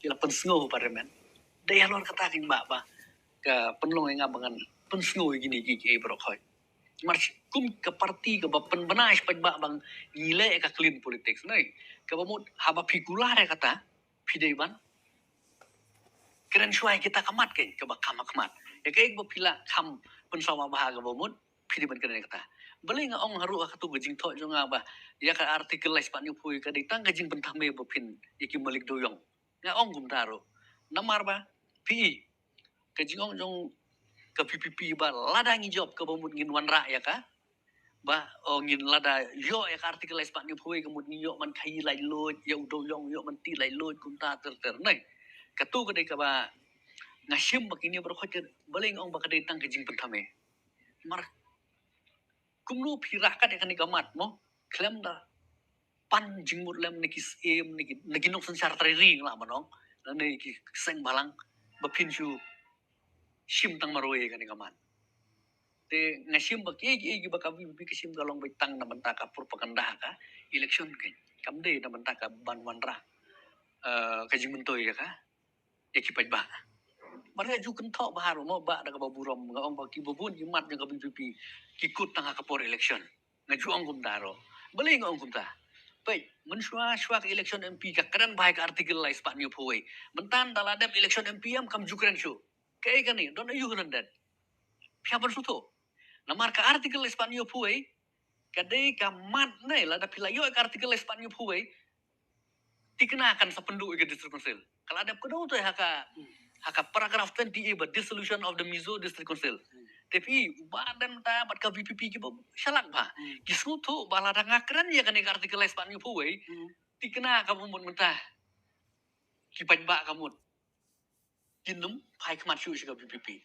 kila pensngo parlemen daya lor kata king ba ke penlong yang abangan pensngo gini gigi brokoi mar kum ke parti ke bapen benais paj bang gile ka clean politics nai ke bamut haba figula re kata pidai ban keren suai kita kamat ke bakam kamat ya ke bo pila kam pensawa bahaga bamut pidai ban keren kata beli nga ong haru ka tu gajing tho jonga ba ya ka artikel lais pan pui ka ditang gajing bentame bopin iki malik doyong nga ong gum taro namar ba pi gajing ong jong ke PPP ba lada ngi job ke bamut ngin wanra ya ka ba ngin lada yo ya ka artikel lais pan pui kemut ngi yo man kai lai lo yo doyong yo man ti lai lo kum ta ter ter nai ka tu ka de ka ba ngashim bakini berkhotir beli nga ong ba ka ditang gajing bentame mar kumnu pirah ka de kan gamat mo klem da pan jingmut lem nikis em niki nok sansar ring la manong na ki seng balang bapin chu shim tang maroe kan gaman te ngashim ba ki ba ka bi kisim galong bitang na manta ka propaganda ka election kan kamde na manta ka ban wanra ka jingmuntoy ka ekipaj ba Maria ju kan thok bahar mo ba da ka baburom nga ong ba ki bubun ki mat nga BPP ki kut tanga ka por election nga ju ong gum daro beli nga ong gum ta Baik, menshua shua ke election MP ka keren baik artikel lai spat new poi. Mentan daladep election MP am kam jukren shu. Kay kani, don't you hunan dat. Pia ban suto. Namar ka artikel lai spat new poi. Kadai ka mat nei la da pila yo ka artikel lai spat new poi. Dikenakan sa pendu ke district council. Kalau ada pedo tu haka paragraph 20 ba dissolution of the Mizo district council. Tapi badan ta bat ka VPP ki ba shalak ba. Kisuto balada ngakran ya kan artikel lai spat new poi. Tikena kamu mun mentah kipaj ba kamu kinum pai kemat syu ka PPP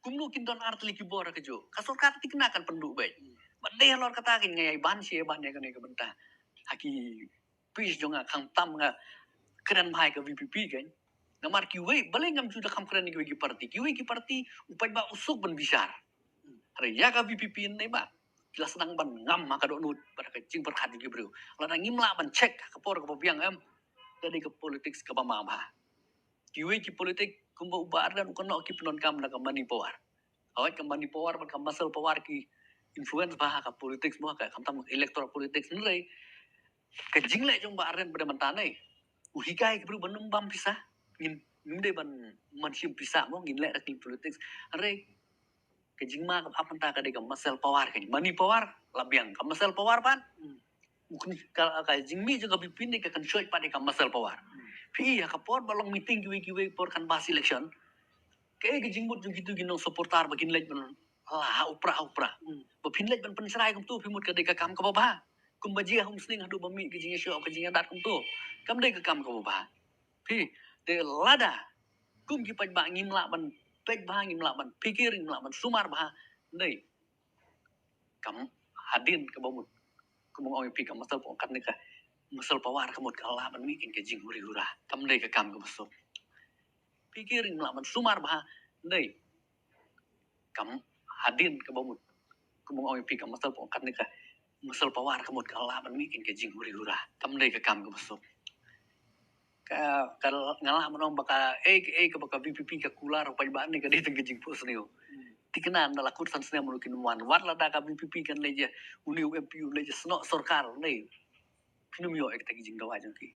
kumnu kin don artli ki bora kejo kasor kat tikena kan pendu baik bade lor kata kin ngai ban sie ban ne kan ke bentah haki pis jonga kang tam nga keren pai ka VPP kan namar ki we bale ngam juda kam keren ki parti upaj ba usuk ben bisar re ya ka VPP ne ba kila senang ban ngam maka do nut pada kecing perkat ki bro la ngimla ban cek ka por ka biang am dari ke politik ke pamama. Kiwi ki politik kumba ubar dan kono ki penon kam na kamani power. Awak kamani power ban kam masal power ki influence bah ka politik semua ka kam tam electoral politik nilai ka jingle jong ba aren pada mentane. Uhikai ki bru banum bam pisah. Ngin de ban mansim pisah mo ngin le ki politik. Are ka jingma kam apa ta ka de kam masal power ka mani power labiang kam masal power pan. Mungkin ka jingmi juga bipin ka kan shoy pada kam masal power. Pi ya kapor balong meeting kiwi por kan bas election ke jingbut jung gitu ginong supportar bagin lej ban la upra ba pinlej ban pensrai kum tu pimut ka de ka kam ka ba kum baji hum sling hadu bami ki jinga syo ka jinga dat kum tu kam de ka kam ka ba pi de lada kum ki paj ba ngimla ban pej ba ngimla ban pikir ngimla ban sumar ba nei kam hadin ka bomut kum ong pi kam masal po kat ne ka masal pawar kamut kala ban mikin ke jing huri hura kam dei ka kam ka masuk pikirin laman sumar bah nei kam hadin ke bomut kumong oi pi kam masal po kat ne ka masal pawar kamut kala ban mikin ke jing huri hura kam dei ka kam ka masuk ka ngala manong baka ka baka VPP ka kular pa ba ne ka dei teng ke jing pus niu tikenan dala kursan sene mulukin wan la da ka VPP kan leje uniu MP leje sno sorkar nei pinum yo ek teng jing dawa jang ki